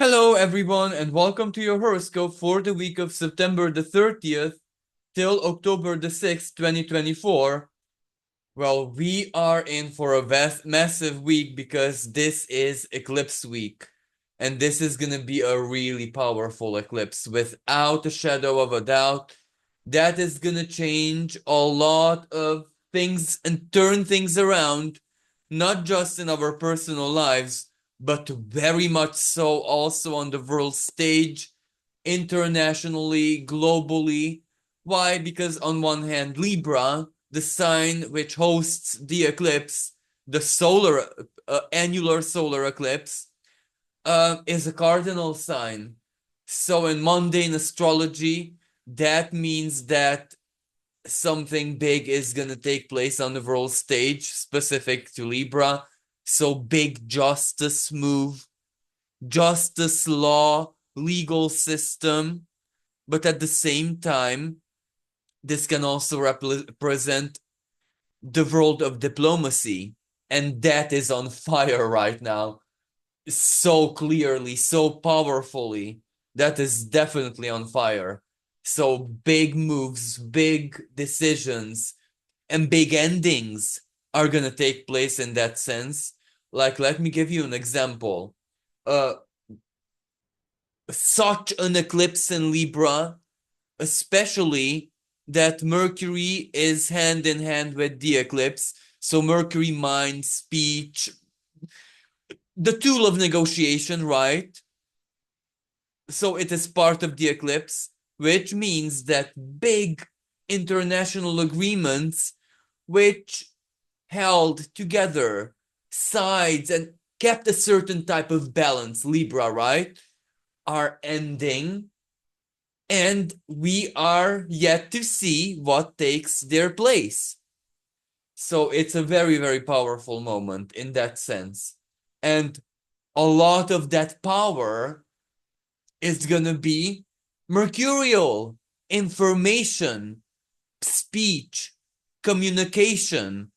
Hello, everyone, and welcome to your horoscope for the week of September the 30th till October the 6th, 2024. Well, we are in for a massive week because this is eclipse week, and this is going to be a really powerful eclipse without a shadow of a doubt. That is going to change a lot of things and turn things around, not just in our personal lives, but very much so also on the world stage, internationally, globally. Why? Because on one hand, Libra, the sign which hosts the eclipse, the solar annular solar eclipse, is a cardinal sign. So in mundane astrology, that means that something big is going to take place on the world stage specific to Libra. So big justice move, justice law, legal system. But at the same time, this can also represent the world of diplomacy. And that is on fire right now. So clearly, so powerfully. That is definitely on fire. So big moves, big decisions, and big endings are gonna take place in that sense. Like, let me give you an example. Uh, Such an eclipse in Libra, especially that Mercury is hand in hand with the eclipse. So Mercury, mind, speech, the tool of negotiation, right? So it is part of the eclipse, which means that big international agreements which held together sides and kept a certain type of balance, Libra, right, are ending. And we are yet to see what takes their place. So it's a very, very powerful moment in that sense. And a lot of that power is going to be mercurial information, speech, communication,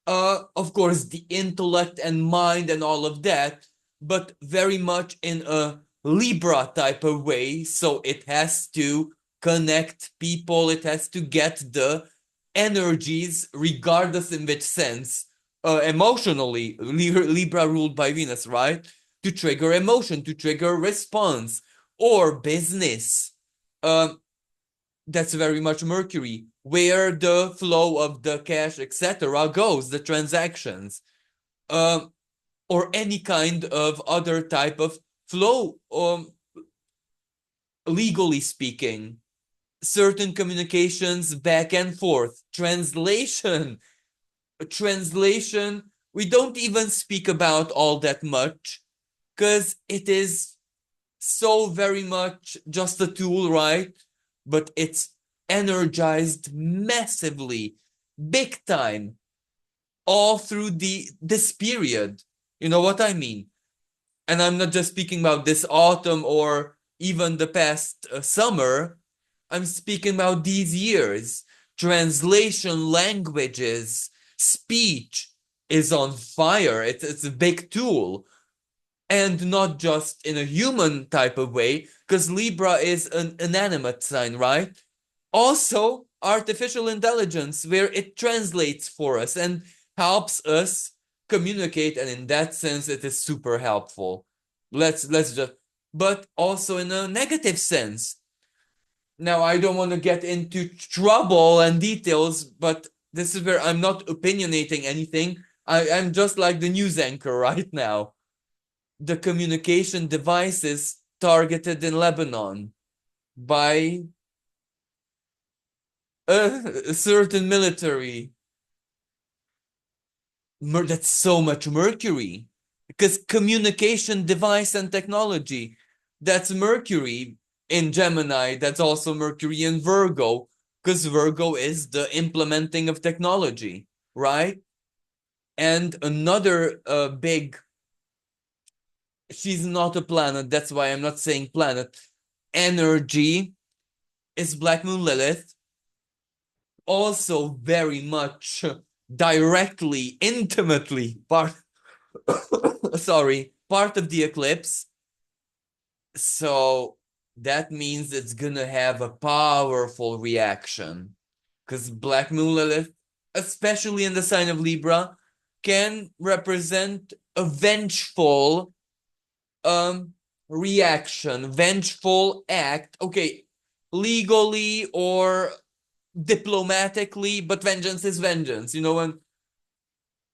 of course, the intellect and mind and all of that, but very much in a Libra type of way. So it has to connect people, it has to get the energies, regardless in which sense, emotionally. Libra ruled by Venus, right? To trigger emotion, to trigger response, or business. Um, that's very much Mercury, where the flow of the cash, etc., goes, the transactions, um, or any kind of other type of flow, legally speaking, certain communications back and forth, translation. We don't even speak about all that much because it is so very much just a tool, right? But it's energized massively, big time, all through this period. You know what I mean? And I'm not just speaking about this autumn or even the past summer. I'm speaking about these years. Translation, languages, speech is on fire. It's a big tool, and not just in a human type of way, because Libra is an inanimate sign, right? Also, artificial intelligence, where it translates for us and helps us communicate, and in that sense, it is super helpful. Let's just, but also in a negative sense. Now, I don't want to get into trouble and details, but this is where I'm not opinionating anything. I'm just like the news anchor right now. The communication devices targeted in Lebanon by a certain military. That's so much Mercury. Because communication device and technology, that's Mercury in Gemini, that's also Mercury in Virgo, because Virgo is the implementing of technology, right? And another big, she's not a planet, that's why I'm not saying planet, energy is Black Moon Lilith, also very much directly, intimately part sorry, part of the eclipse. So that means it's gonna have a powerful reaction. Because Black Moon Lilith, especially in the sign of Libra, can represent a vengeful reaction, vengeful act. Okay, legally or diplomatically, but vengeance is vengeance. You know, when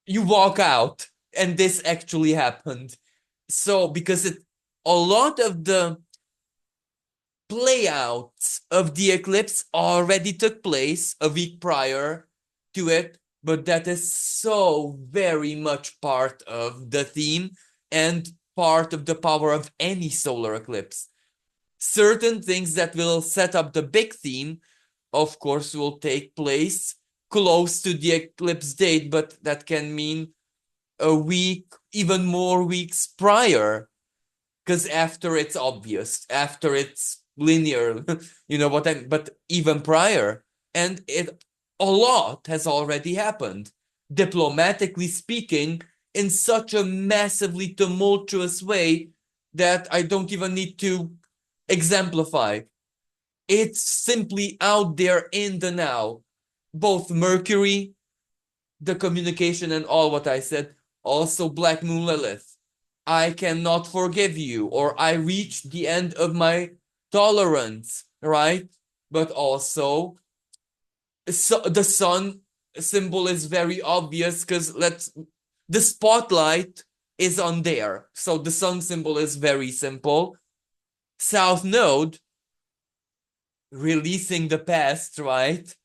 you walk out and this actually happened. So because a lot of the playouts of the eclipse already took place a week prior to it, but that is so very much part of the theme and part of the power of any solar eclipse. Certain things that will set up the big theme, of course, will take place close to the eclipse date, but that can mean a week, even more weeks prior, because after it's obvious, after it's linear, you know what I mean? But even prior, and a lot has already happened, diplomatically speaking, in such a massively tumultuous way that I don't even need to exemplify. It's simply out there in the now. Both Mercury, the communication, and all what I said, also Black Moon Lilith. I cannot forgive you, or I reached the end of my tolerance, right? But also, so the sun symbol is very obvious because the spotlight is on there. So the sun symbol is very simple. South Node, releasing the past, right?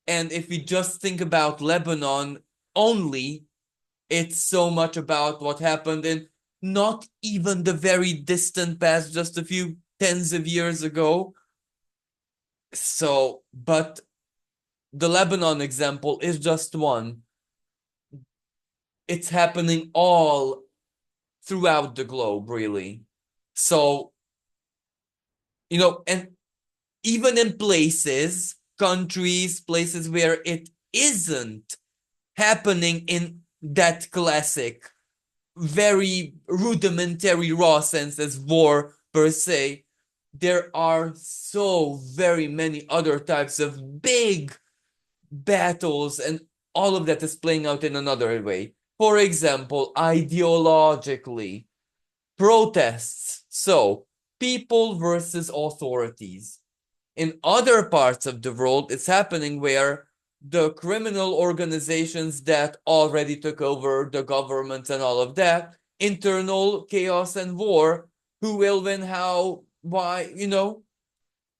And if we just think about Lebanon only, it's so much about what happened in not even the very distant past, just a few tens of years ago. So, but the Lebanon example is just one. It's happening all throughout the globe, really. So, and even in places, countries, places where it isn't happening in that classic, very rudimentary, raw sense as war per se, there are so very many other types of big battles, and all of that is playing out in another way. For example, ideologically, protests. So, people versus authorities. In other parts of the world, it's happening where the criminal organizations that already took over the government and all of that, internal chaos and war, who will win, how, why,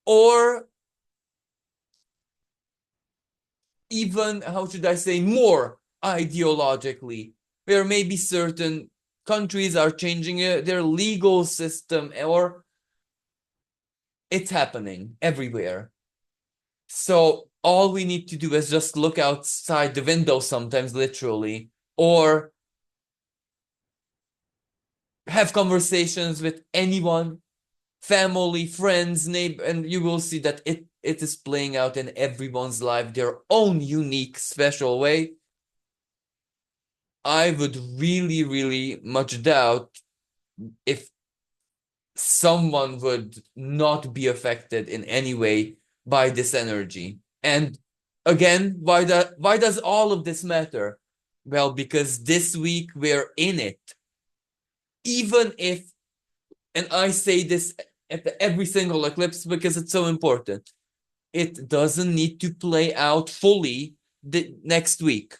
or even, how should I say, more ideologically, where maybe certain countries are changing their legal system, or it's happening everywhere. So all we need to do is just look outside the window sometimes, literally, or have conversations with anyone, family, friends, neighbor, and you will see that it is playing out in everyone's life their own unique, special way. I would really, really much doubt if someone would not be affected in any way by this energy. And again, why does all of this matter? Well, because this week we're in it. Even if, and I say this at every single eclipse because it's so important, it doesn't need to play out fully the next week.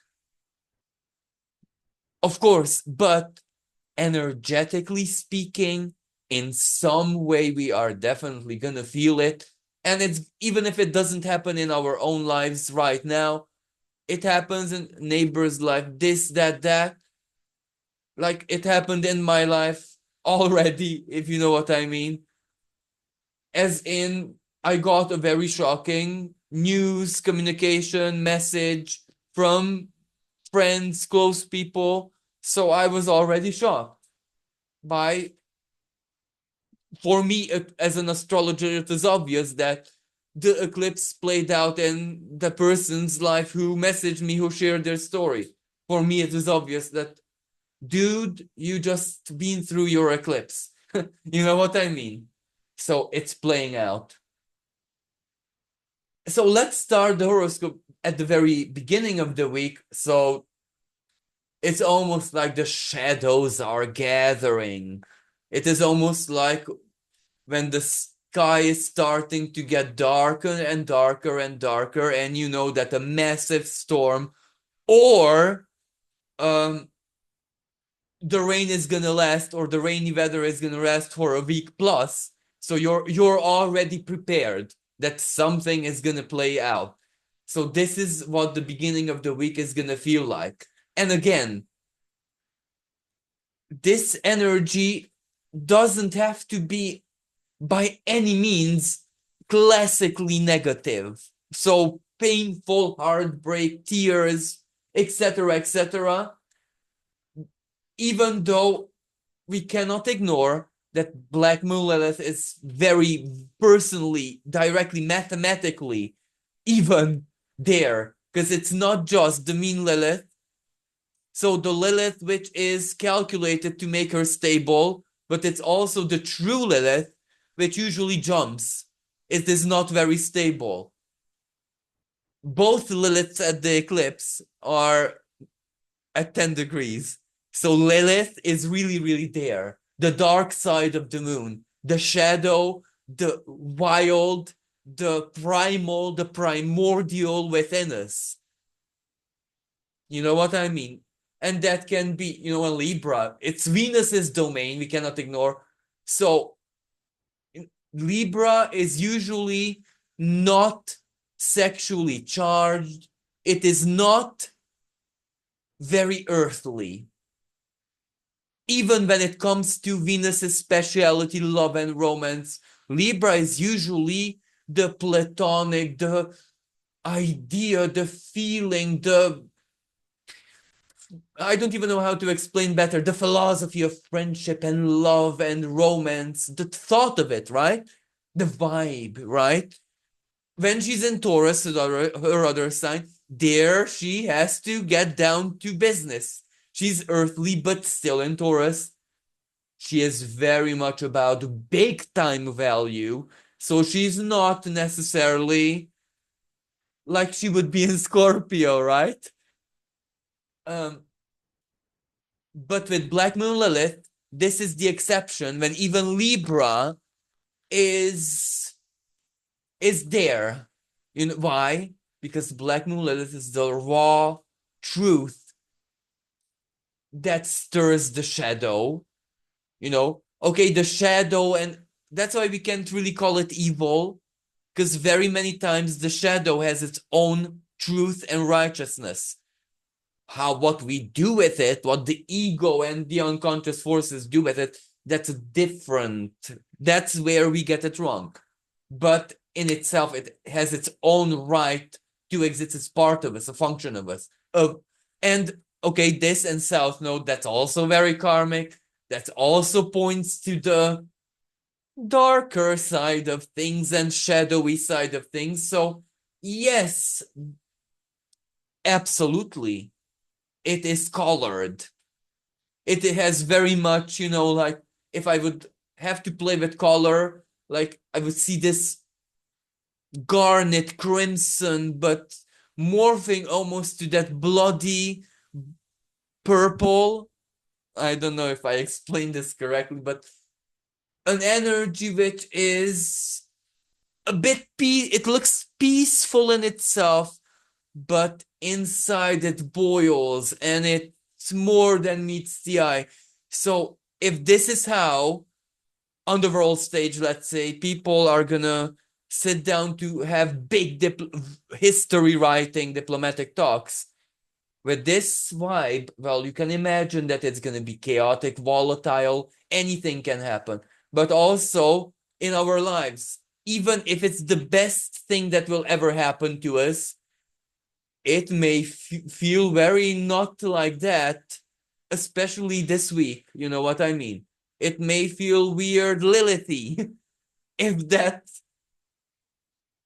Of course, but energetically speaking, in some way we are definitely gonna feel it. And it's even if it doesn't happen in our own lives right now, it happens in neighbor's life, this, that. Like it happened in my life already, if you know what I mean. As in, I got a very shocking news communication message from friends, close people. So I was already shocked by, for me, as an astrologer, it is obvious that the eclipse played out in the person's life who messaged me, who shared their story. For me, it is obvious that, dude, you just been through your eclipse. You know what I mean? So it's playing out. So let's start the horoscope at the very beginning of the week. So it's almost like the shadows are gathering. It is almost like when the sky is starting to get darker and darker and darker, and you know that a massive storm or the rain is gonna last, or the rainy weather is gonna last for a week plus. So you're already prepared that something is gonna play out. So this is what the beginning of the week is gonna feel like. And again, this energy doesn't have to be by any means classically negative. So painful, heartbreak, tears, etc., etc. Even though we cannot ignore that Black Moon Lilith is very personally, directly, mathematically, even there, because it's not just the mean Lilith. So the Lilith, which is calculated to make her stable, but it's also the true Lilith, which usually jumps. It is not very stable. Both Liliths at the eclipse are at 10 degrees. So Lilith is really, really there. The dark side of the moon, the shadow, the wild, the primal, the primordial within us. You know what I mean? And that can be, you know, a Libra. It's Venus's domain, we cannot ignore. So Libra is usually not sexually charged. It is not very earthly. Even when it comes to Venus's speciality, love and romance, Libra is usually the platonic, the idea, the feeling, I don't even know how to explain better, the philosophy of friendship and love and romance, the thought of it, right? The vibe, right? When she's in Taurus, her other sign, there she has to get down to business. She's earthly, but still in Taurus. She is very much about big time value. So she's not necessarily like she would be in Scorpio, right? But with Black Moon Lilith, this is the exception when even Libra is there. You know why? Because Black Moon Lilith is the raw truth that stirs the shadow. You know, okay, the shadow, and that's why we can't really call it evil, because very many times the shadow has its own truth and righteousness. What we do with it, what the ego and the unconscious forces do with it, that's different. That's where we get it wrong. But in itself, it has its own right to exist as part of us, a function of us. And okay, this and South Node, that's also very karmic. That also points to the darker side of things and shadowy side of things. So yes, absolutely, it is colored. It has very much, you know, like if I would have to play with color, like I would see this garnet crimson, but morphing almost to that bloody purple. I don't know if I explained this correctly, but an energy which is a bit it looks peaceful in itself, but inside it boils and it's more than meets the eye. So if this is how on the world stage, let's say, people are gonna sit down to have big history writing diplomatic talks with this vibe, well, you can imagine that it's gonna be chaotic, volatile, anything can happen. But also in our lives, even if it's the best thing that will ever happen to us, it may feel very not like that, especially this week. You know what I mean? It may feel weird, Lilithy, if that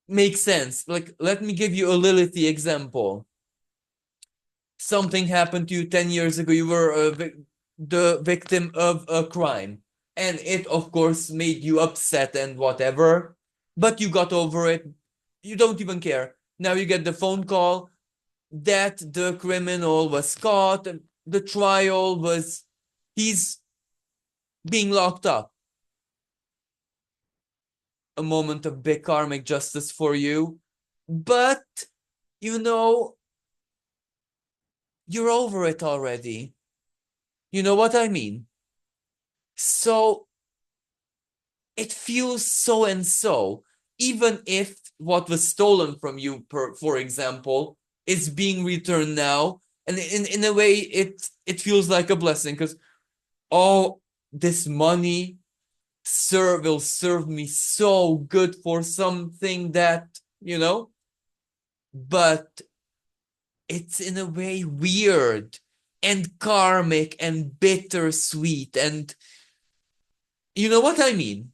makes sense. Like, let me give you a Lilithy example. Something happened to you 10 years ago. You were the victim of a crime. and it of course made you upset and whatever, but you got over it. You don't even care. Now you get the phone call that the criminal was caught, and the trial was, he's being locked up. A moment of big karmic justice for you, but you know, you're over it already. You know what I mean? So it feels so and so, even if what was stolen from you, for example, is being returned now. And in a way, it feels like a blessing because, oh, this money will serve me so good for something that, but it's in a way weird and karmic and bittersweet. And you know what I mean?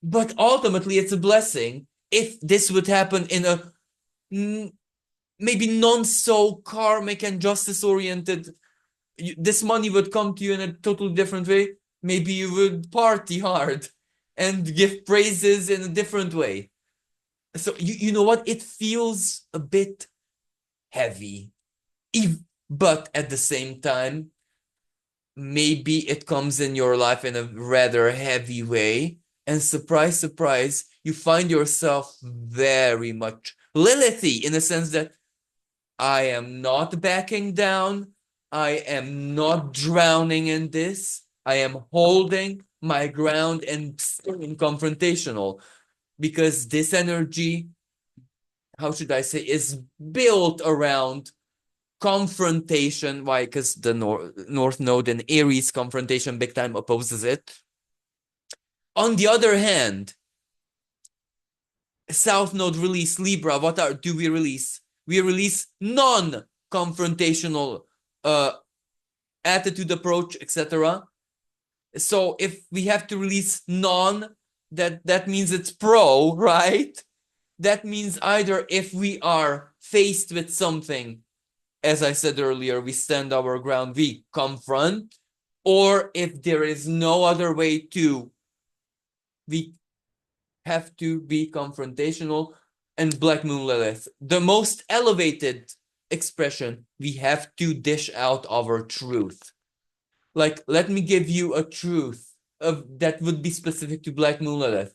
But ultimately, it's a blessing if this would happen in a maybe non so karmic and justice oriented. This money would come to you in a totally different way. Maybe you would party hard and give praises in a different way. So you know what? It feels a bit heavy, but at the same time, maybe it comes in your life in a rather heavy way. And surprise, surprise, you find yourself very much Lilithy in the sense that I am not backing down. I am not drowning in this. I am holding my ground and staying confrontational because this energy, how should I say, is built around confrontation. Why? Because the North Node and Aries confrontation big time opposes it. On the other hand, South Node release Libra. Do we release? We release non-confrontational attitude, approach, etc. So if we have to release non, that means it's pro, right? That means either if we are faced with something, as I said earlier, we stand our ground, we confront, or if there is no other way to, we have to be confrontational. And Black Moon Lilith, the most elevated expression, we have to dish out our truth. Like, let me give you a truth that would be specific to Black Moon Lilith.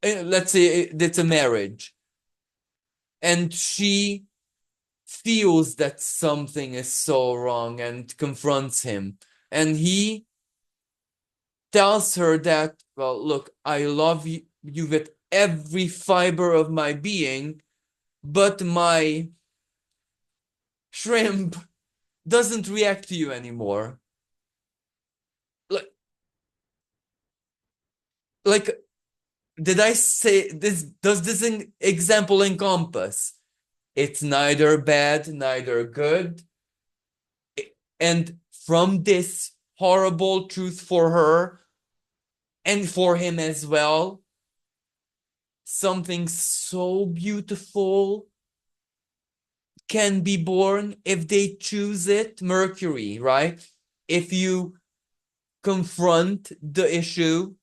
Let's say it's a marriage, and she feels that something is so wrong and confronts him, and he tells her that, well, look, I love you with every fiber of my being, but my shrimp doesn't react to you anymore. Like, did I say this? Does this example encompass? It's neither bad, neither good. And from this horrible truth for her and for him as well, something so beautiful can be born if they choose it. Mercury, right? If you confront the issue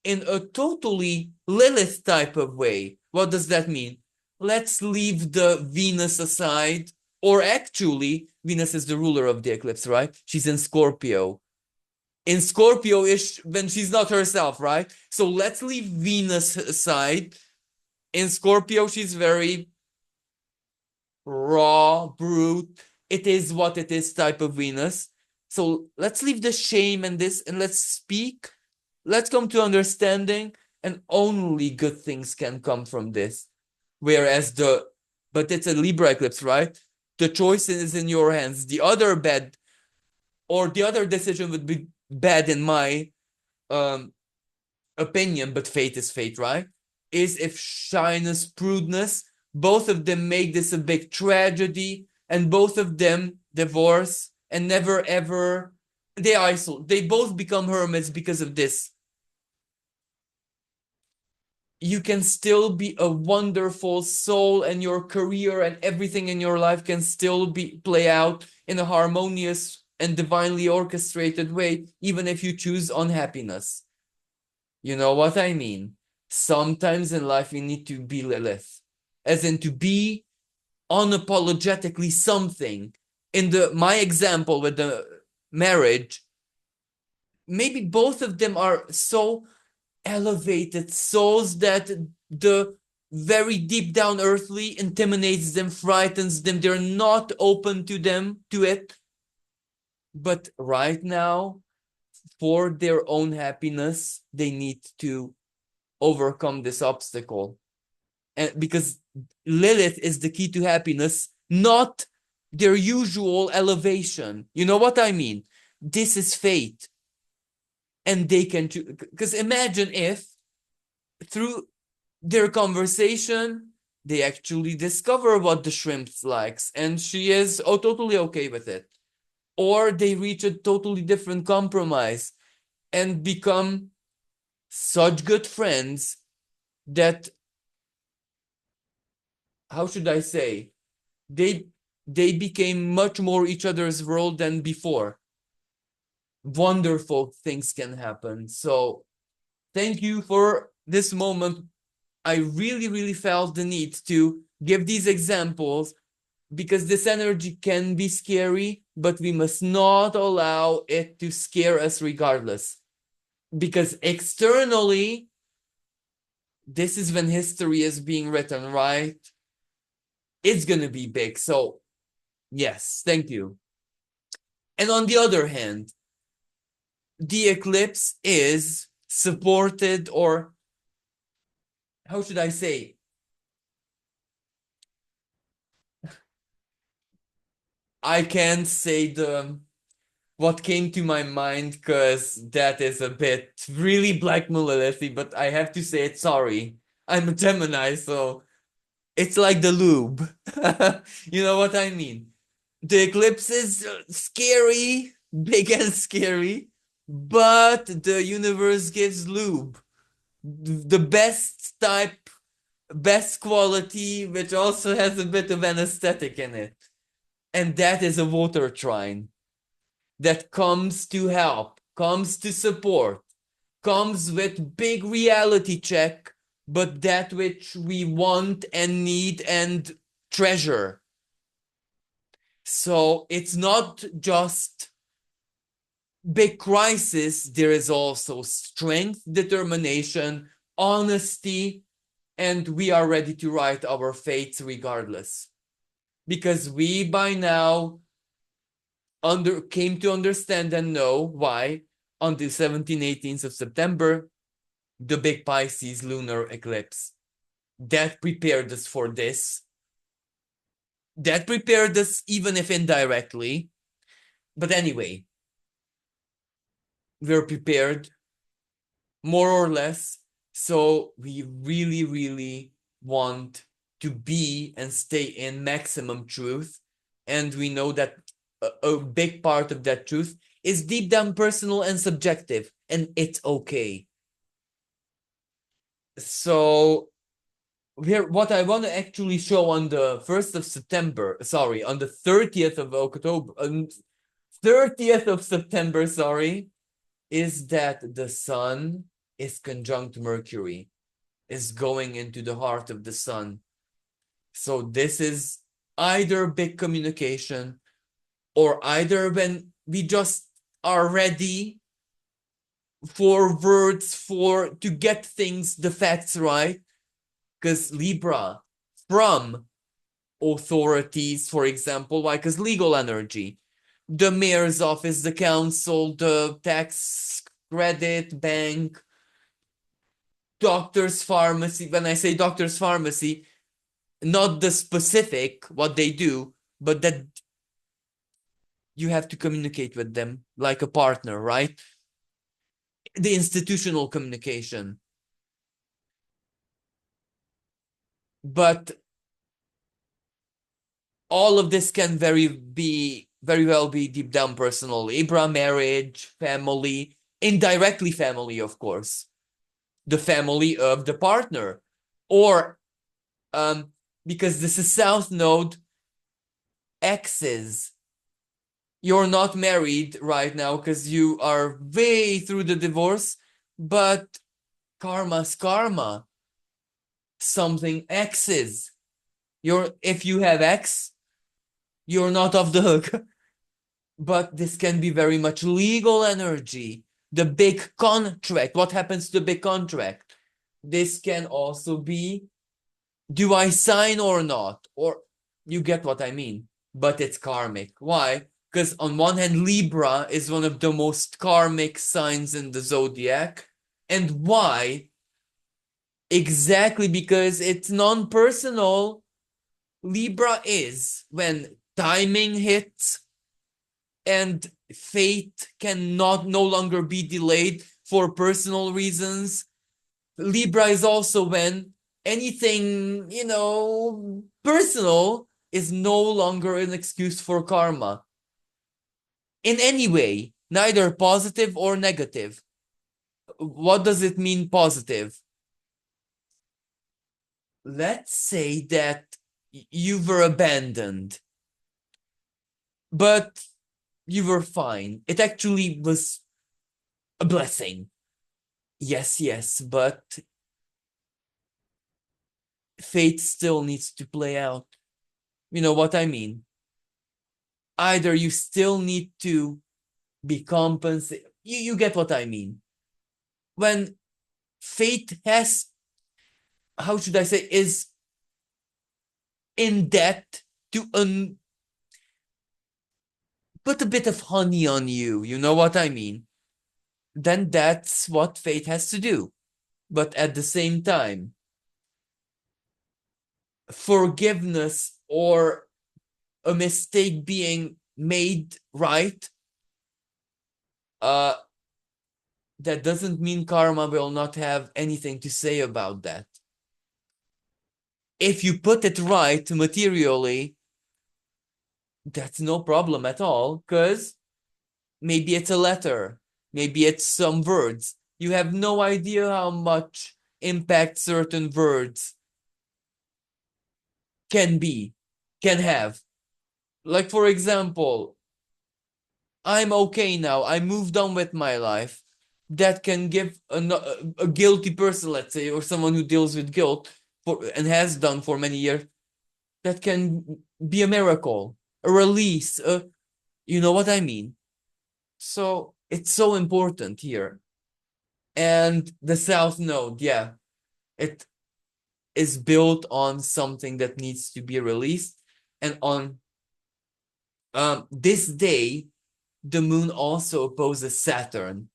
in a totally Lilith type of way. What does that mean? Let's leave the Venus aside, or actually, Venus is the ruler of the eclipse, right? She's in Scorpio. In Scorpio-ish when she's not herself, right? So let's leave Venus aside. In Scorpio, she's very raw, brute. It is what it is type of Venus. So let's leave the shame and this, and let's speak. Let's come to understanding, and only good things can come from this. Whereas but it's a Libra eclipse, right? The choice is in your hands. The other decision would be bad in my opinion, but fate is fate, right? Is if shyness, prudeness, both of them make this a big tragedy, and both of them divorce and never ever, they isolate. They both become hermits because of this. You can still be a wonderful soul, and your career and everything in your life can still play out in a harmonious and divinely orchestrated way, even if you choose unhappiness. You know what I mean? Sometimes in life we need to be Lilith, as in to be unapologetically something. In my example with the marriage, maybe both of them are so elevated souls that the very deep down earthly intimidates them, frightens them. They're not open to it. But right now, for their own happiness, they need to overcome this obstacle. And because Lilith is the key to happiness, not their usual elevation. You know what I mean? This is fate. And they can choose. Because imagine if through their conversation, they actually discover what the shrimp likes, and she is totally okay with it. Or they reach a totally different compromise and become such good friends that, how should I say, they they became much more each other's world than before. Wonderful things can happen. So thank you for this moment. I really, really felt the need to give these examples because this energy can be scary, but we must not allow it to scare us regardless. Because externally, this is when history is being written, right? It's going to be big. So, yes, thank you. And on the other hand, the eclipse is supported, or how should I say? I can't say what came to my mind because that is a bit really Black Lilithy, but I have to say it. Sorry, I'm a Gemini, so it's like the lube. You know what I mean? The eclipse is scary, big and scary, but the universe gives lube, the best type, best quality, which also has a bit of anesthetic in it. And that is a water trine that comes to help, comes to support, comes with big reality check, but that which we want and need and treasure. So it's not just big crisis, there is also strength, determination, honesty, and we are ready to write our fates regardless. Because we by now came to understand and know why on the 17th, 18th of September, the big Pisces lunar eclipse. That prepared us for this. That prepared us, even if indirectly. But anyway, we're prepared, more or less. So we really, really want to be and stay in maximum truth. And we know that a big part of that truth is deep down personal and subjective, and it's okay. So here, what I want to actually show on the 1st of September, sorry, on the 30th of October, 30th of September, sorry, is that the sun is conjunct Mercury, is going into the heart of the sun. So this is either big communication, or either when we just are ready for words to get things, the facts right. Because Libra, from authorities, for example, why? Because legal energy, the mayor's office, the council, the tax credit, bank, doctor's pharmacy. When I say doctor's pharmacy, not the specific what they do, but that you have to communicate with them like a partner, right? The institutional communication. But all of this can very well be deep down personal. Libra, marriage, family, indirectly family, of course, the family of the partner, or because this is South Node, exes, You're not married right now because you are way through the divorce, but karma's karma. Something X's. If you have X, you're not off the hook. But this can be very much legal energy. The big contract. What happens to the big contract? This can also be, do I sign or not? Or you get what I mean. But it's karmic. Why? Because on one hand, Libra is one of the most karmic signs in the zodiac. And why? Exactly because it's non-personal. Libra is when timing hits and fate cannot no longer be delayed for personal reasons. Libra is also when anything, personal is no longer an excuse for karma. In any way, neither positive or negative. What does it mean positive? Let's say that you were abandoned, but you were fine. It actually was a blessing. Yes, yes, but fate still needs to play out. You know what I mean? Either you still need to be compensated. You get what I mean. When fate has, how should I say, is in debt to put a bit of honey on you. You know what I mean? Then that's what fate has to do. But at the same time, forgiveness or a mistake being made right, uh, that doesn't mean karma will not have anything to say about that. If you put it right materially, that's no problem at all, because maybe it's a letter, maybe it's some words. You have no idea how much impact certain words can have. Like, for example, I'm okay now, I moved on with my life. That can give a guilty person, let's say, or someone who deals with guilt and has done for many years, that can be a miracle, a release. You know what I mean? So it's so important here. And the South Node, yeah, it is built on something that needs to be released. And on this day, the moon also opposes Saturn.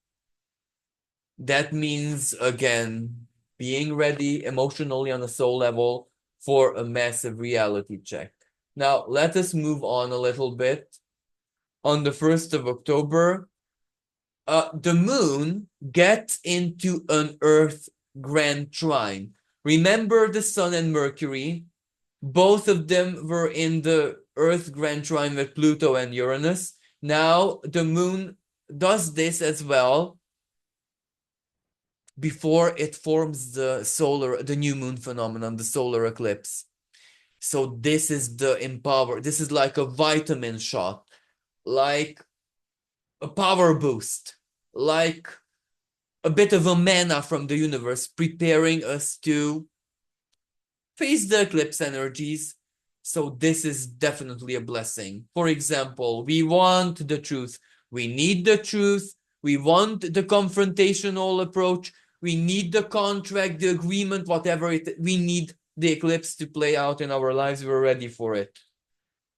That means, again, being ready emotionally on a soul level for a massive reality check. Now, let us move on a little bit. On the 1st of October, the moon gets into an Earth grand trine. Remember the Sun and Mercury? Both of them were in the Earth grand trine with Pluto and Uranus. Now, the moon does this as well before it forms the new moon phenomenon, the solar eclipse. So this is this is like a vitamin shot, like a power boost, like a bit of a mana from the universe, preparing us to face the eclipse energies. So this is definitely a blessing. For example, we want the truth. We need the truth. We want the confrontational approach. We need the contract, the agreement, whatever we need the eclipse to play out in our lives. We're ready for it.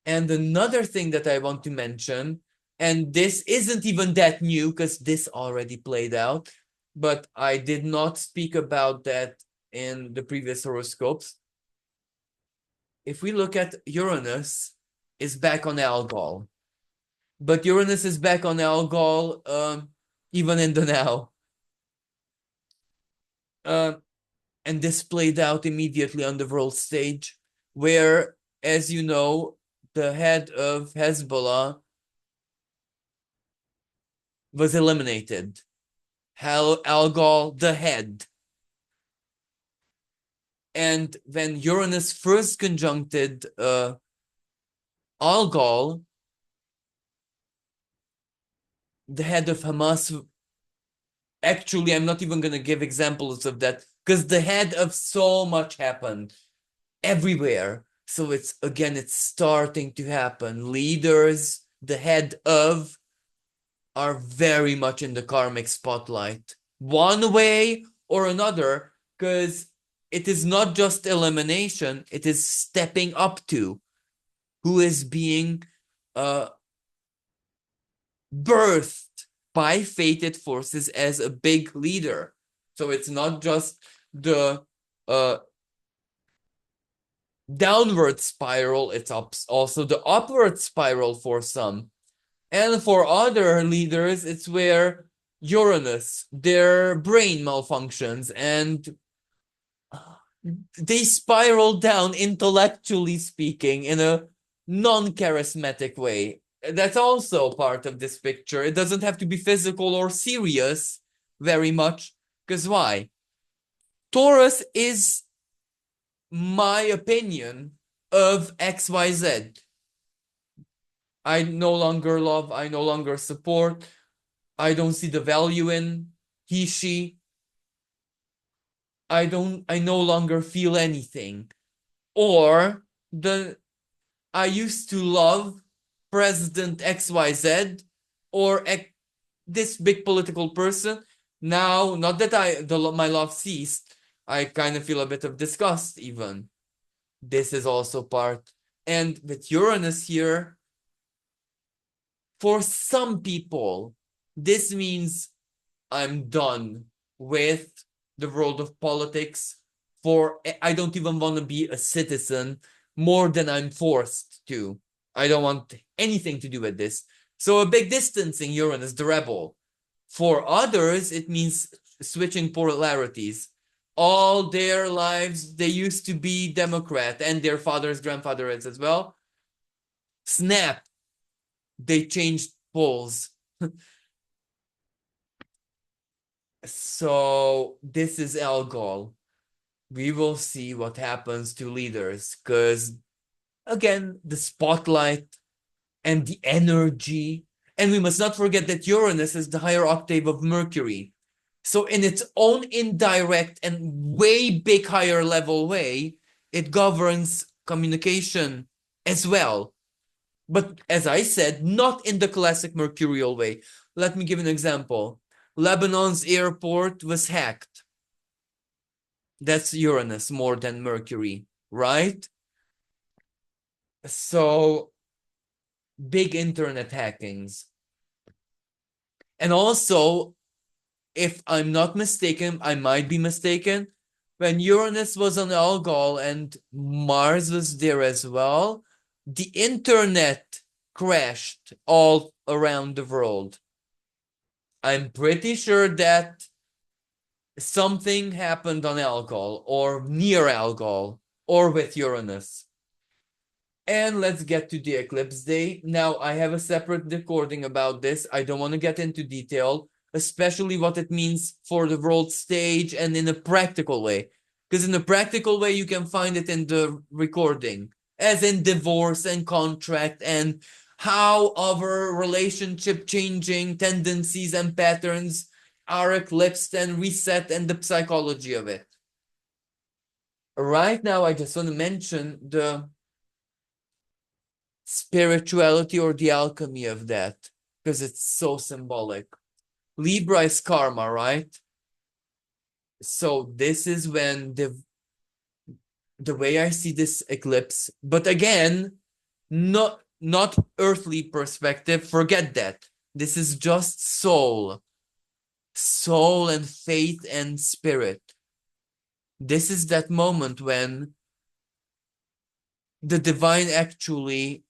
And another thing that I want to mention, and this isn't even that new because this already played out, but I did not speak about that in the previous horoscopes. If we look at Uranus, is back on Algol. But Uranus is back on Algol even in the now. And this played out immediately on the world stage, where, as you know, the head of Hezbollah was eliminated. Algol, the head. And when Uranus first conjuncted Algol, the head of Hamas. Actually, I'm not even going to give examples of that because the head of so much happened everywhere. So it's starting to happen. Leaders, the head of, are very much in the karmic spotlight, one way or another, because it is not just elimination, it is stepping up to who is being uh, birthed by fated forces as a big leader. So it's not just the uh, downward spiral, it's also the upward spiral for some. And for other leaders, it's where Uranus, their brain malfunctions and they spiral down, intellectually speaking, in a non-charismatic way. That's also part of this picture. It doesn't have to be physical or serious very much. Because why? Taurus is my opinion of XYZ. I no longer love, I no longer support, I don't see the value in he, she. I no longer feel anything. Or I used to love President XYZ or this big political person. Now, not that my love ceased, I kind of feel a bit of disgust even. This is also part. And with Uranus here, for some people, this means I'm done with the world of politics. I don't even want to be a citizen more than I'm forced to. I don't want anything to do with this. So a big distancing Uranus, the rebel. For others, it means switching polarities. All their lives, they used to be Democrat, and their father's grandfather is as well. Snap, they changed poles. So this is Algol. We will see what happens to leaders because, again, the spotlight and the energy. And we must not forget that Uranus is the higher octave of Mercury. So, in its own indirect and way big higher level way, it governs communication as well. But as I said, not in the classic mercurial way. Let me give an example. Lebanon's airport was hacked. That's Uranus more than Mercury, right? So big internet hackings. And also, if I'm not mistaken, I might be mistaken, when Uranus was on Algol and Mars was there as well, the internet crashed all around the world. I'm pretty sure that something happened on Algol or near Algol or with Uranus. And let's get to the eclipse day. Now, I have a separate recording about this. I don't want to get into detail, especially what it means for the world stage and in a practical way. Because in a practical way, you can find it in the recording, as in divorce and contract and how our relationship changing tendencies and patterns are eclipsed and reset and the psychology of it. Right now, I just want to mention the spirituality or the alchemy of that because it's so symbolic. Libra is karma, right? So this is when the way I see this eclipse, but again, not earthly perspective, forget that. This is just soul and faith and spirit. This is that moment when the divine actually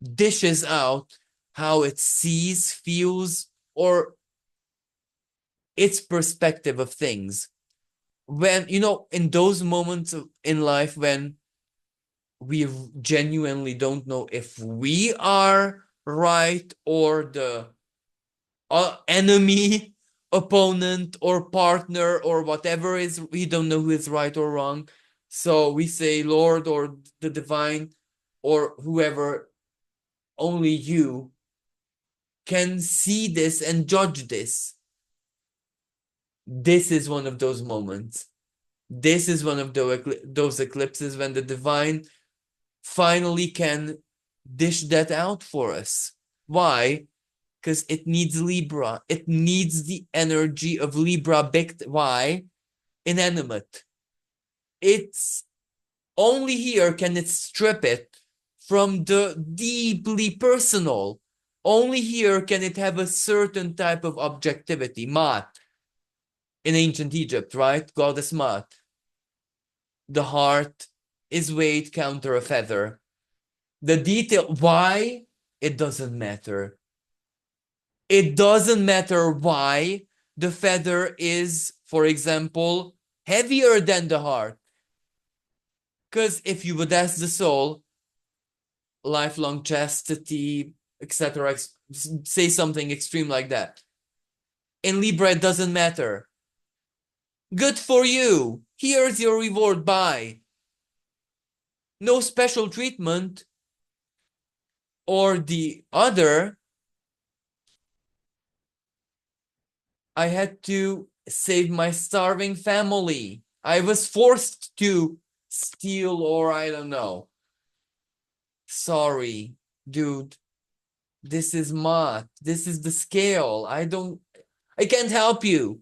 dishes out how it sees, feels, or its perspective of things. When, in those moments in life when we genuinely don't know if we are right or the enemy, opponent, or partner, or whatever is, we don't know who is right or wrong. So we say, Lord, or the divine, or whoever, only you can see this and judge this. This is one of those moments. This is one of those eclipses when the divine finally can dish that out for us. Why? Because it needs Libra. It needs the energy of Libra. Why? Inanimate. It's only here can it strip it from the deeply personal. Only here can it have a certain type of objectivity. Maat. In ancient Egypt, right? Goddess Maat. The heart is weight counter a feather. The detail, why? It doesn't matter. It doesn't matter why the feather is, for example, heavier than the heart. Because if you would ask the soul, lifelong chastity, etc., say something extreme like that. In Libra, it doesn't matter. Good for you. Here's your reward. Bye. No special treatment. Or the other, I had to save my starving family. I was forced to steal, or I don't know. Sorry, dude. This is math. This is the scale. I can't help you.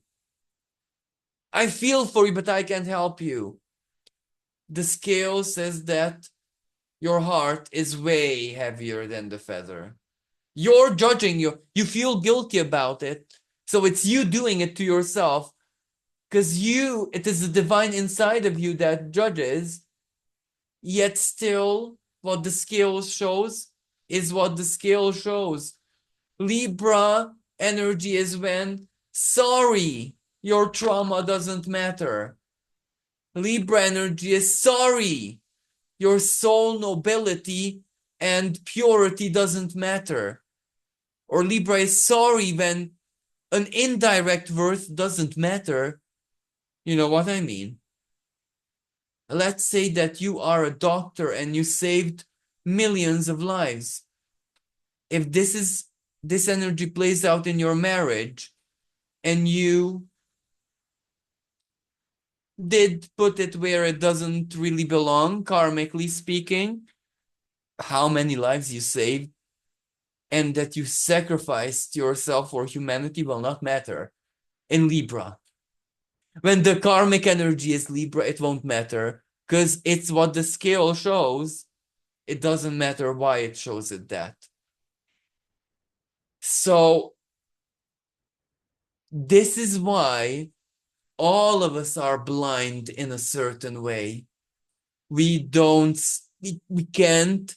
I feel for you, but I can't help you. The scale says that your heart is way heavier than the feather. You're judging you feel guilty about it. So it's you doing it to yourself because it is the divine inside of you that judges, yet still what the scale shows is what the scale shows. Libra energy is when, sorry, your trauma doesn't matter. Libra energy is sorry, your soul nobility and purity doesn't matter. Or Libra is sorry when an indirect worth doesn't matter. You know what I mean? Let's say that you are a doctor and you saved millions of lives. If this energy plays out in your marriage and you did put it where it doesn't really belong, karmically speaking, how many lives you saved and that you sacrificed yourself for humanity will not matter in Libra. When the karmic energy is Libra, it won't matter because it's what the scale shows. It doesn't matter why it shows it that. So this is why all of us are blind in a certain way. We can't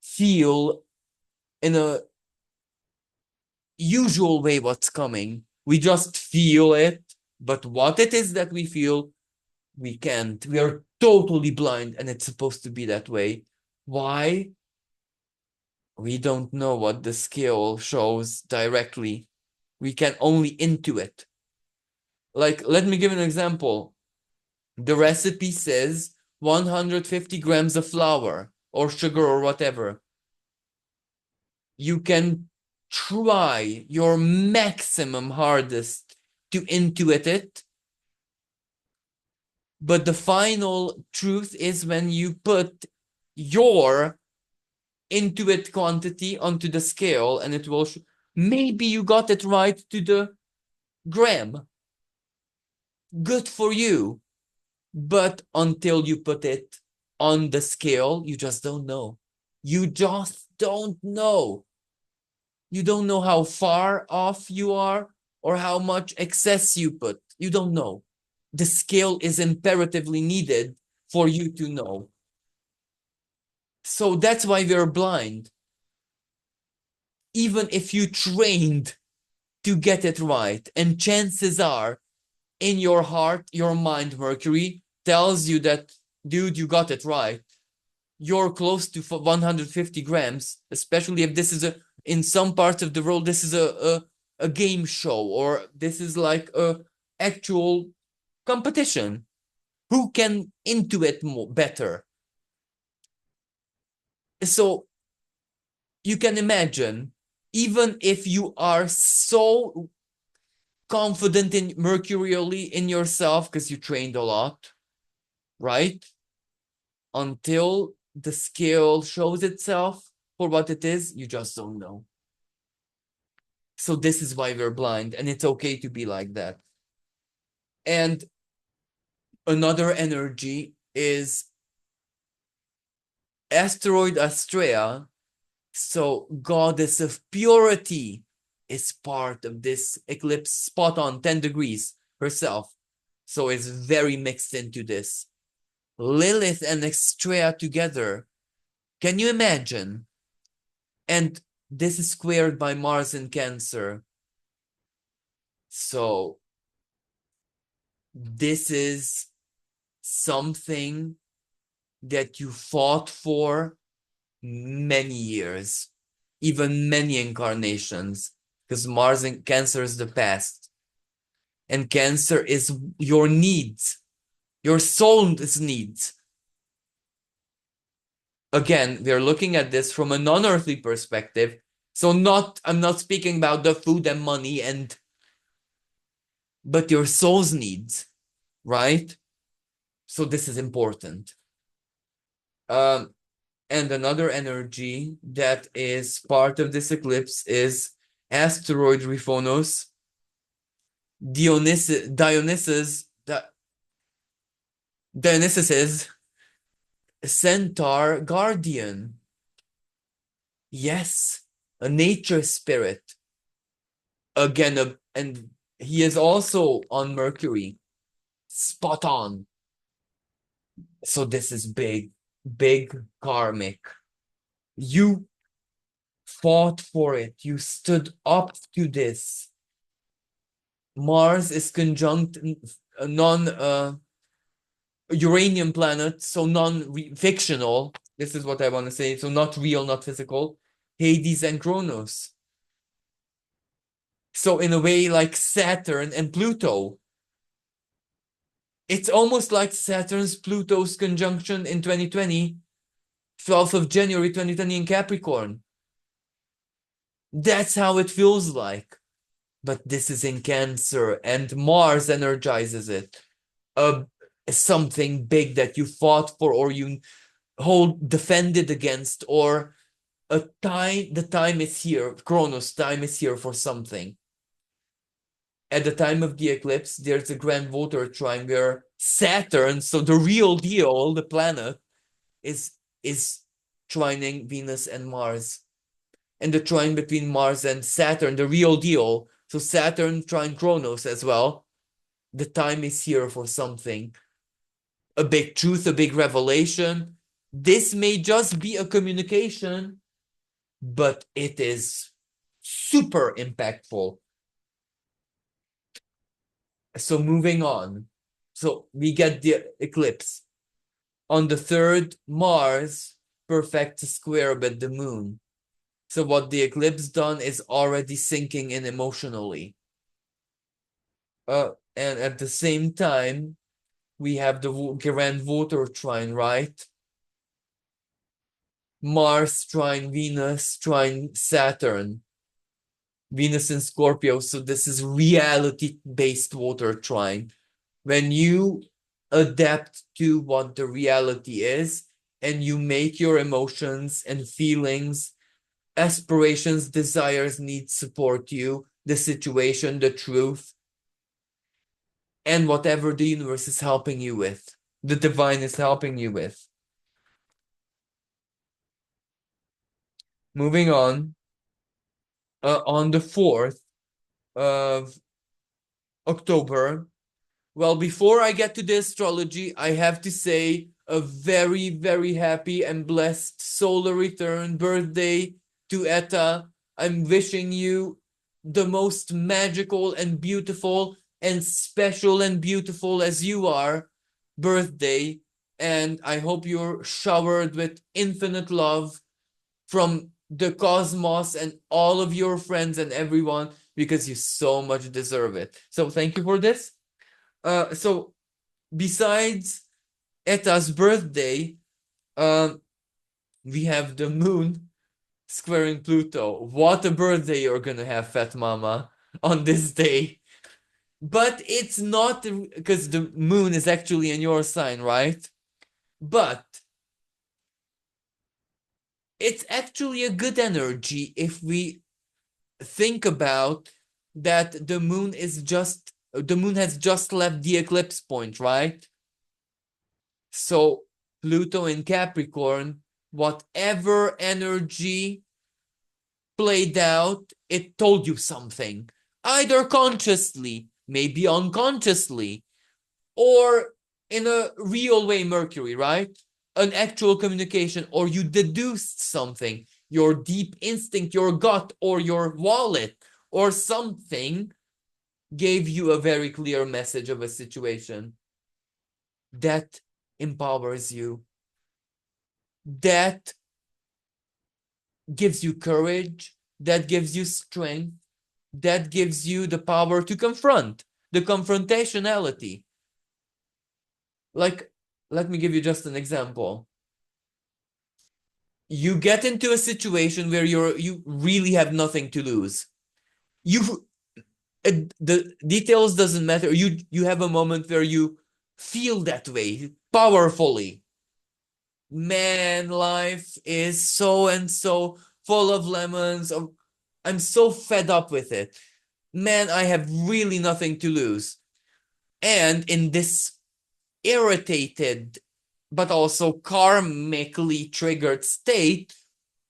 feel in a usual way what's coming. We just feel it, but what it is that we feel, we can't. We are totally blind, and it's supposed to be that way. Why? We don't know what the scale shows directly. We can only intuit. Like, let me give an example. The recipe says 150 grams of flour or sugar or whatever. You can try your maximum hardest to intuit it, but the final truth is when you put your intuit quantity onto the scale and it will maybe you got it right to the gram. Good for you. But until you put it on the scale, you just don't know. You just don't know. You don't know how far off you are or how much excess you put. You don't know. The scale is imperatively needed for you to know. So that's why we're blind. Even if you trained to get it right, and chances are in your heart, your mind, Mercury tells you that, dude, you got it right. You're close to 150 grams, especially if this is in some parts of the world, this is a game show, or this is like a actual competition. Who can intuit better? So you can imagine, even if you are so confident in mercurially in yourself because you trained a lot, right? Until the skill shows itself for what it is, you just don't know. So this is why we're blind, and it's okay to be like that. And another energy is asteroid Astrea. So goddess of purity is part of this eclipse, spot on 10 degrees herself. So it's very mixed into this. Lilith and Astrea together. Can you imagine? And this is squared by Mars in Cancer. So this is something that you fought for many years, even many incarnations, because Mars in Cancer is the past. And Cancer is your needs, your soul's needs. Again, we are looking at this from a non-earthly perspective. So I'm not speaking about the food and money but your soul's needs, right? So this is important. And another energy that is part of this eclipse is asteroid Riphonos, Dionysus's centaur guardian. Yes, a nature spirit. Again, and he is also on Mercury. Spot on. So this is big, big karmic. You fought for it. You stood up to this. Mars is conjunct non-uranium planet, so non-fictional. This is what I want to say. So not real, not physical. Hades and Kronos. So in a way, like Saturn and Pluto. It's almost like Saturn's Pluto's conjunction in 2020, 12th of January 2020 in Capricorn. That's how it feels like. But this is in Cancer, and Mars energizes it. Something big that you fought for, or you defended against, or the time is here. Kronos, time is here for something. At the time of the eclipse, there's a grand water trine where Saturn, so the real deal, the planet, is trining Venus and Mars. And the trine between Mars and Saturn, the real deal, so Saturn trine Kronos as well. The time is here for something. A big truth, a big revelation. This may just be a communication, but it is super impactful. So moving on. So we get the eclipse. On the 3rd, Mars perfects a square with the moon. So what the eclipse done is already sinking in emotionally. And at the same time, we have the grand water trine, right? Mars trine Venus, trine Saturn. Venus in Scorpio. So this is reality-based water trine. When you adapt to what the reality is, and you make your emotions and feelings, aspirations, desires, needs support you, the situation, the truth, and whatever the universe is helping you with, the divine is helping you with. Moving on the 4th of October. Well, before I get to the astrology, I have to say a very, very happy and blessed solar return birthday to Etta. I'm wishing you the most magical and beautiful and special and beautiful as you are birthday. And I hope you're showered with infinite love from the cosmos and all of your friends and everyone, because you so much deserve it. So thank you for this. So besides Etta's birthday, we have the moon. squaring Pluto. What a birthday you're gonna have, Fat Mama, on this day. But it's not because the moon is actually in your sign, right? But it's actually a good energy if we think about that the moon has just left the eclipse point, right? So Pluto in Capricorn, whatever energy played out, it told you something, either consciously, maybe unconsciously, or in a real way, Mercury, right? An actual communication, or you deduced something, your deep instinct, your gut, or your wallet, or something gave you a very clear message of a situation that empowers you, that gives you courage, that gives you strength, that gives you the power to confront, the confrontationality. Like, let me give you just an example. You get into a situation where you really have nothing to lose. The details doesn't matter. You have a moment where you feel that way powerfully. Man, life is so and so full of lemons. I'm so fed up with it. Man, I have really nothing to lose. And in this irritated but also karmically triggered state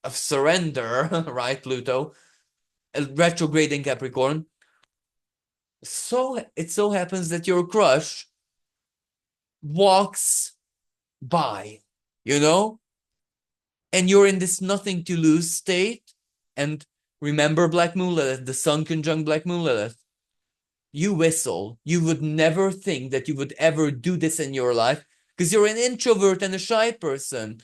of surrender, right, Pluto, retrograde in Capricorn, so it so happens that your crush walks by, you know, and you're in this nothing to lose state. And remember Black Moon Lilith, the Sun conjunct Black Moon Lilith. You whistle. You would never think that you would ever do this in your life because you're an introvert and a shy person.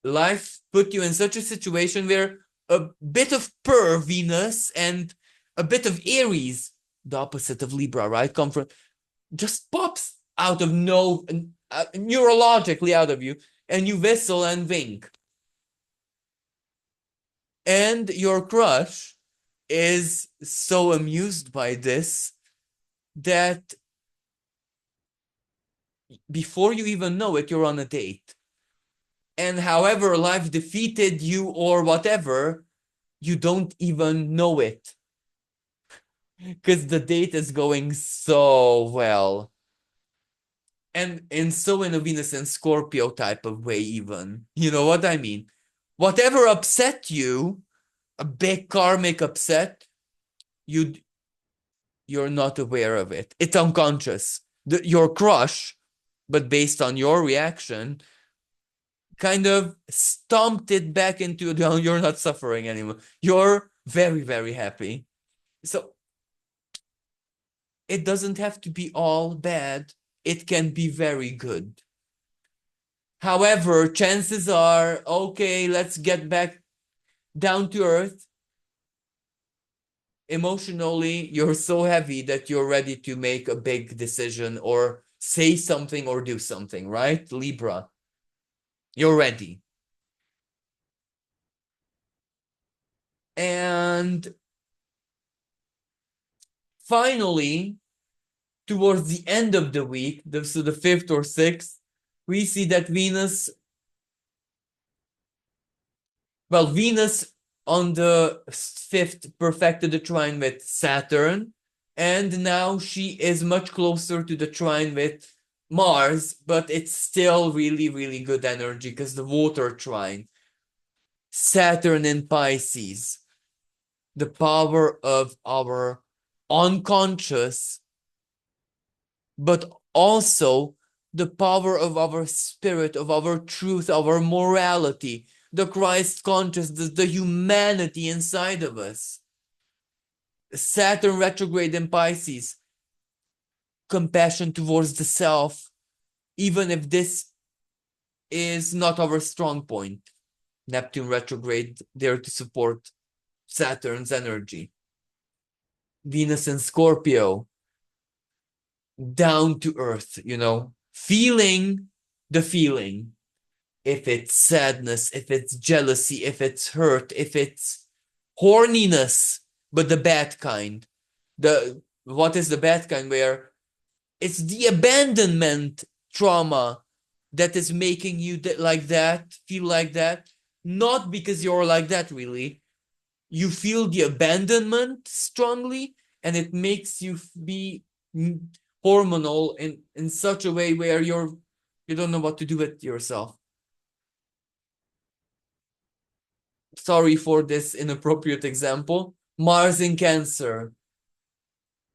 Life put you in such a situation where a bit of Venus and a bit of Aries, the opposite of Libra, right, come from, just pops out of neurologically out of you, and you whistle and wink. And your crush is so amused by this that before you even know it, you're on a date. And however life defeated you or whatever, you don't even know it. Because the date is going so well. And in a Venus and Scorpio type of way, even. You know what I mean? Whatever upset you, a big karmic upset, you're not aware of it. It's unconscious. Your crush, but based on your reaction, kind of stomped it back into you're not suffering anymore. You're very, very happy. So it doesn't have to be all bad. It can be very good. However, chances are, okay, let's get back down to earth. Emotionally, you're so heavy that you're ready to make a big decision or say something or do something, right? Libra, you're ready. And finally, towards the end of the week, so the 5th or 6th, we see that Venus on the 5th perfected the trine with Saturn, and now she is much closer to the trine with Mars, but it's still really, really good energy because the water trine. Saturn in Pisces, the power of our unconscious, but also the power of our spirit, of our truth, our morality, the Christ consciousness, the humanity inside of us. Saturn retrograde in Pisces, compassion towards the self, even if this is not our strong point. Neptune retrograde, there to support Saturn's energy. Venus in Scorpio, down to earth, feeling the feeling. if it's sadness, if it's jealousy, if it's hurt, if it's horniness, but the bad kind. What is the bad kind? Where it's the abandonment trauma that is making you like that, feel like that, not because you're like that really. You feel the abandonment strongly, and it makes you be hormonal in such a way where you don't know what to do with yourself. Sorry for this inappropriate example. Mars in Cancer.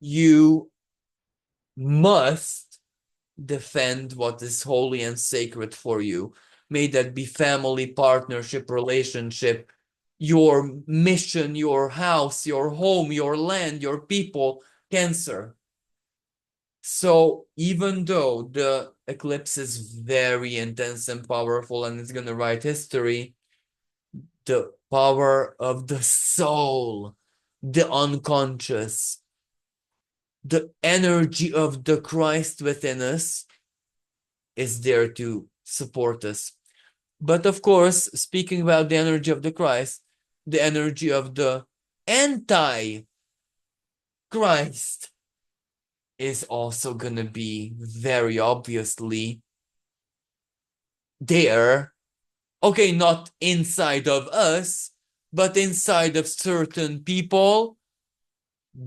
You must defend what is holy and sacred for you. May that be family, partnership, relationship, your mission, your house, your home, your land, your people. Cancer. So even though the eclipse is very intense and powerful and it's going to write history, the power of the soul, the unconscious, the energy of the Christ within us is there to support us. But of course, speaking about the energy of the Christ, the energy of the anti-Christ is also going to be very obviously there. Okay, not inside of us, but inside of certain people,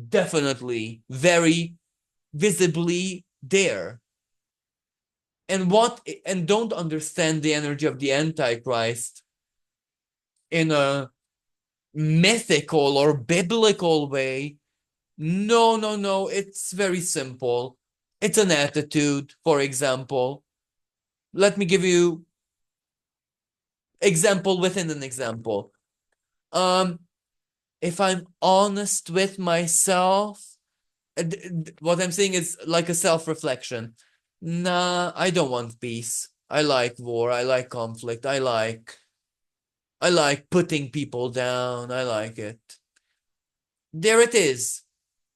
definitely very visibly there. And don't understand the energy of the Antichrist in a mythical or biblical way. No, no, no. It's very simple. It's an attitude, for example. Let me give you example within an example. If I'm honest with myself, what I'm saying is like a self-reflection. Nah, I don't want peace. I like war. I like conflict. I like putting people down. I like it. There it is.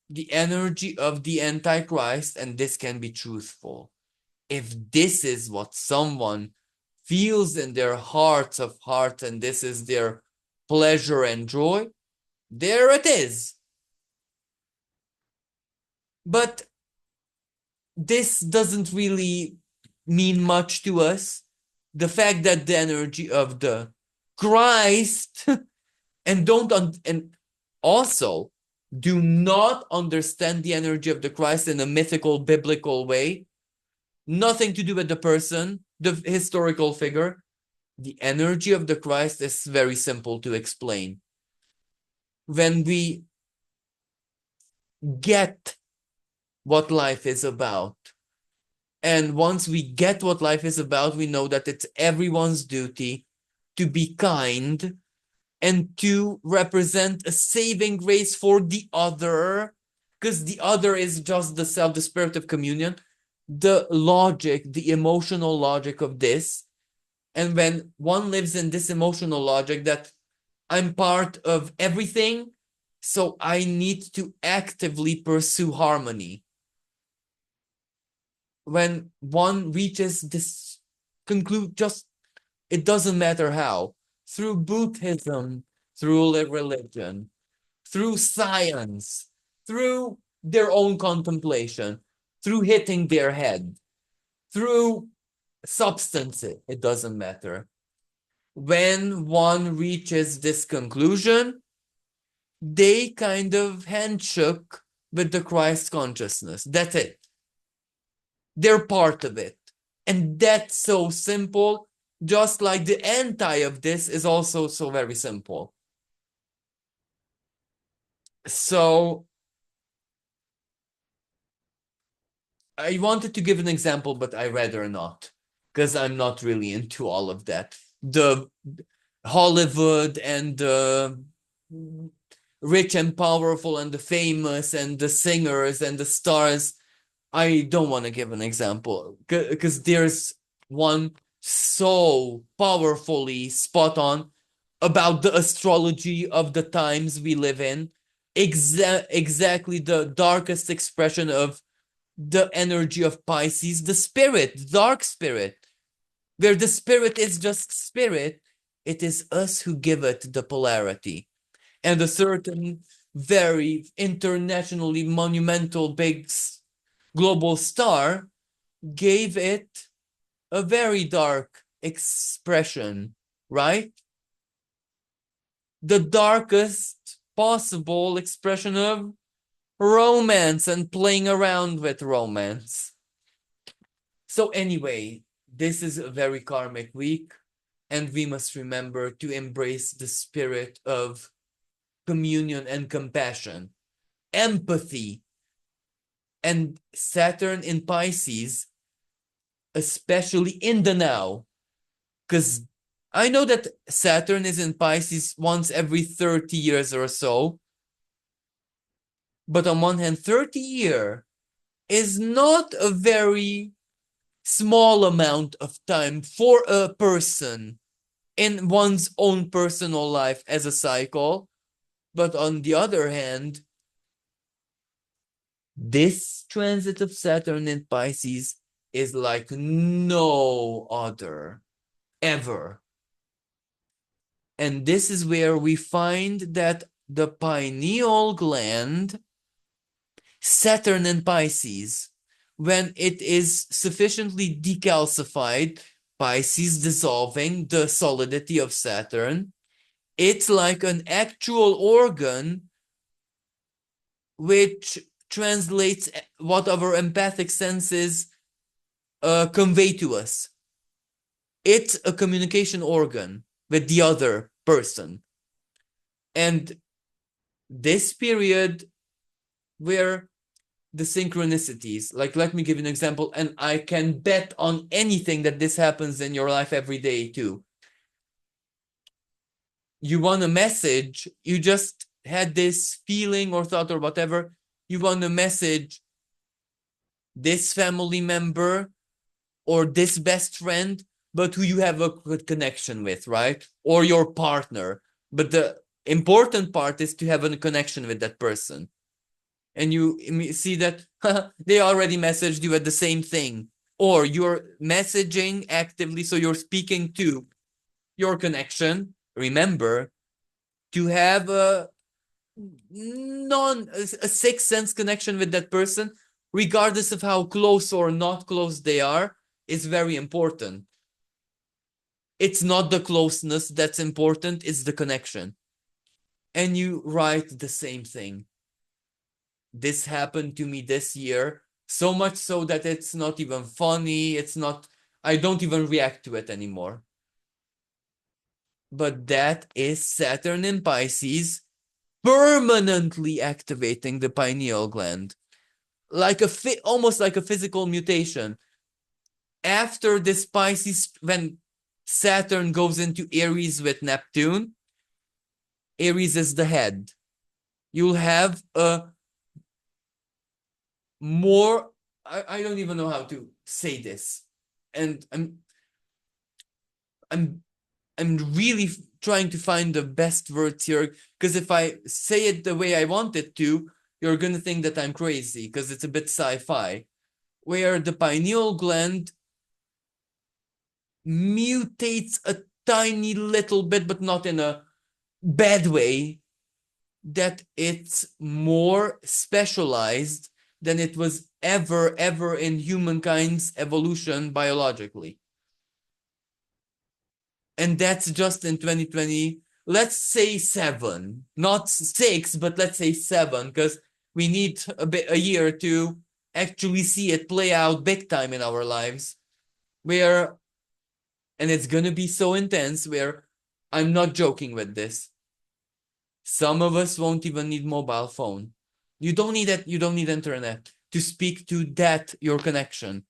The energy of the Antichrist, and this can be truthful. If this is what someone feels in their hearts of hearts, and this is their pleasure and joy, there it is. But this doesn't really mean much to us. The fact that the energy of the Christ and also do not understand the energy of the Christ in a mythical biblical way. Nothing to do with the person, the historical figure. The energy of the Christ is very simple to explain. When we get what life is about, and once we get what life is about, we know that it's everyone's duty to be kind and to represent a saving grace for the other, because the other is just the self, the spirit of communion, the logic, the emotional logic of this. And when one lives in this emotional logic that I'm part of everything, so I need to actively pursue harmony. When one reaches this just it doesn't matter how, through Buddhism, through religion, through science, through their own contemplation, through hitting their head, through substances, it doesn't matter. When one reaches this conclusion, they kind of handshook with the Christ consciousness. That's it. They're part of it. And that's so simple, just like the anti of this is also so very simple. So I wanted to give an example, but I rather not, because I'm not really into all of that. The Hollywood and the rich and powerful and the famous and the singers and the stars, I don't want to give an example because there's one so powerfully spot on about the astrology of the times we live in. Exactly the darkest expression of the energy of Pisces, the spirit, dark spirit. where the spirit is just spirit, it is us who give it the polarity. And a certain very internationally monumental big global star gave it a very dark expression, right? The darkest possible expression of romance and playing around with romance. So anyway, this is a very karmic week, and we must remember to embrace the spirit of communion and compassion, empathy. And Saturn in Pisces, especially in the now, because I know that Saturn is in Pisces once every 30 years or so, but on one hand, 30 year is not a very small amount of time for a person in one's own personal life as a cycle. But on the other hand, this transit of Saturn in Pisces is like no other ever. And this is where we find that the pineal gland, Saturn in Pisces, when it is sufficiently decalcified, Pisces dissolving the solidity of Saturn, it's like an actual organ which translates what our empathic senses convey to us. It's a communication organ with the other person. And this period where the synchronicities, like let me give you an example, and I can bet on anything that this happens in your life every day too. You want a message, you just had this feeling or thought or whatever, you want to message this family member or this best friend, but who you have a good connection with, right? Or your partner. But the important part is to have a connection with that person. And you see that they already messaged you at the same thing. Or you're messaging actively, so you're speaking to your connection. Remember, to have a sixth sense connection with that person, regardless of how close or not close they are, is very important. It's not the closeness that's important, it's the connection. And you write the same thing. This happened to me this year, so much so that it's not even funny, I don't even react to it anymore. But that is Saturn in Pisces permanently activating the pineal gland, like almost like a physical mutation. After this Pisces, when Saturn goes into Aries with Neptune, Aries is the head. You'll have a more, I don't even know how to say this. And I'm really trying to find the best words here, because if I say it the way I want it to, you're going to think that I'm crazy, because it's a bit sci-fi, where the pineal gland mutates a tiny little bit, but not in a bad way, that it's more specialized than it was ever in humankind's evolution biologically. And that's just in 2020, let's say 7, not 6, but let's say 7, because we need a year to actually see it play out big time in our lives, where, and it's gonna be so intense, where I'm not joking with this, some of us won't even need mobile phone. You don't need it, you don't need internet to speak to that, your connection.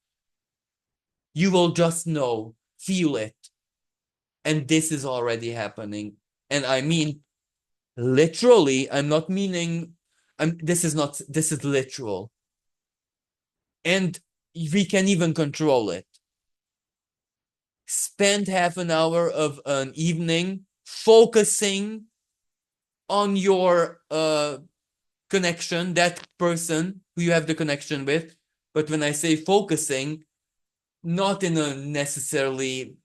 You will just know, feel it. And this is already happening. And I mean, literally, I'm not meaning, this is literal. And we can even control it. Spend half an hour of an evening focusing on your connection, that person who you have the connection with. But when I say focusing, not in a necessarily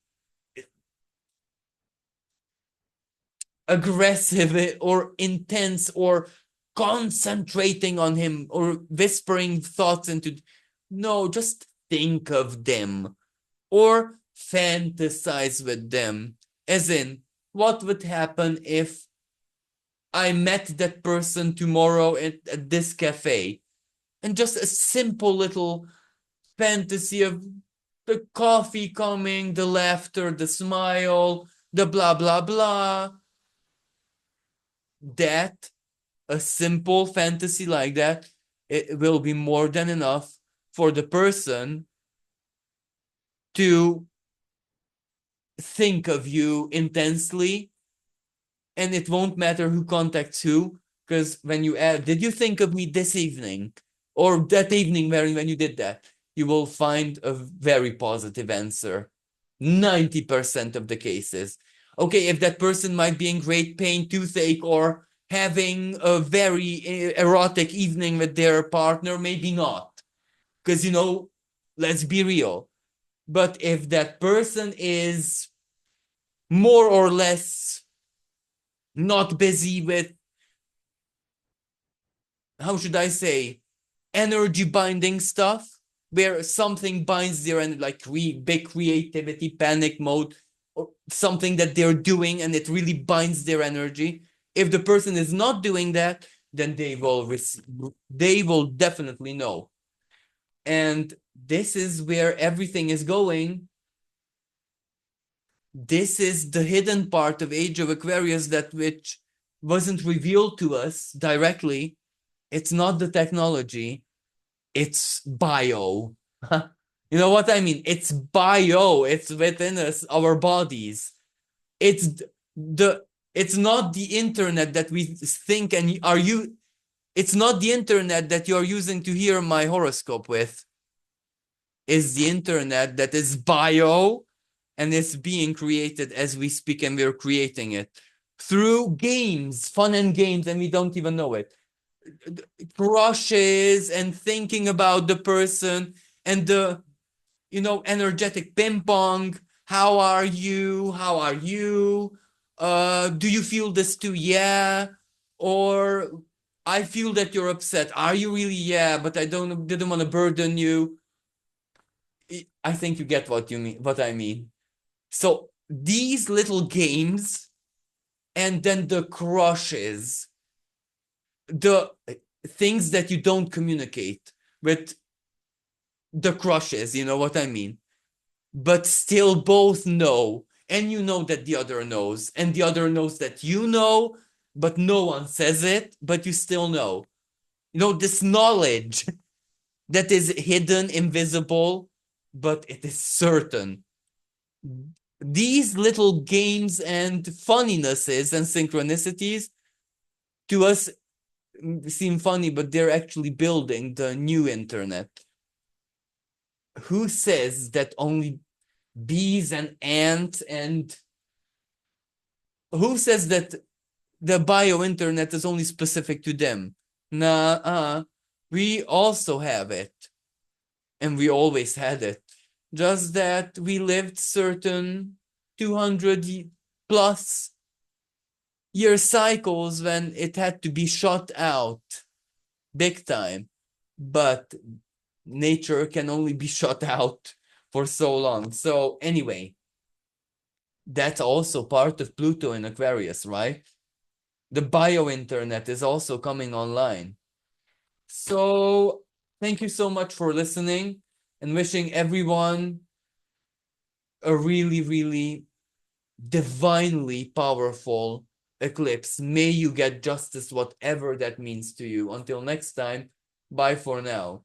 aggressive or intense or concentrating on him or whispering thoughts into. No, just think of them or fantasize with them. As in, what would happen if I met that person tomorrow at this cafe? And just a simple little fantasy of the coffee coming, the laughter, the smile, the blah, blah, blah. That, a simple fantasy like that, it will be more than enough for the person to think of you intensely, and it won't matter who contacts who, because when you add, did you think of me this evening? Or that evening when you did that, you will find a very positive answer. 90% of the cases. Okay, if that person might be in great pain, toothache, or having a very erotic evening with their partner, maybe not. Because, let's be real. But if that person is more or less not busy with, how should I say, energy binding stuff, where something binds their energy, like big creativity, panic mode, or something that they're doing and it really binds their energy. If the person is not doing that, then they will definitely know. And this is where everything is going. This is the hidden part of Age of Aquarius that which wasn't revealed to us directly. It's not the technology, it's bio. You know what I mean? It's bio. It's within us, our bodies. It's it's not the internet that we think and are you. It's not the internet that you're using to hear my horoscope with. It's the internet that is bio and it's being created as we speak, and we're creating it through games, fun and games, and we don't even know it. Crushes and thinking about the person and the energetic ping pong. How are you? How are you? Do you feel this too? Yeah. Or I feel that you're upset. Are you really? Yeah, but I didn't want to burden you. I think you get what I mean. So these little games, and then the crushes, the things that you don't communicate with the crushes, you know what I mean? But still both know, and you know that the other knows, and the other knows that you know, but no one says it, but you still know. This knowledge that is hidden, invisible, but it is certain. These little games and funninesses and synchronicities to us seem funny, but they're actually building the new internet. Who says that only bees and ants, and who says that the bio internet is only specific to them? Nah, we also have it, and we always had it. Just that we lived certain 200 plus year cycles when it had to be shut out big time. But nature can only be shut out for so long. So anyway, that's also part of Pluto in Aquarius, right? The bio internet is also coming online. So thank you so much for listening, and wishing everyone a really, really divinely powerful eclipse. May you get justice, whatever that means to you. Until next time, bye for now.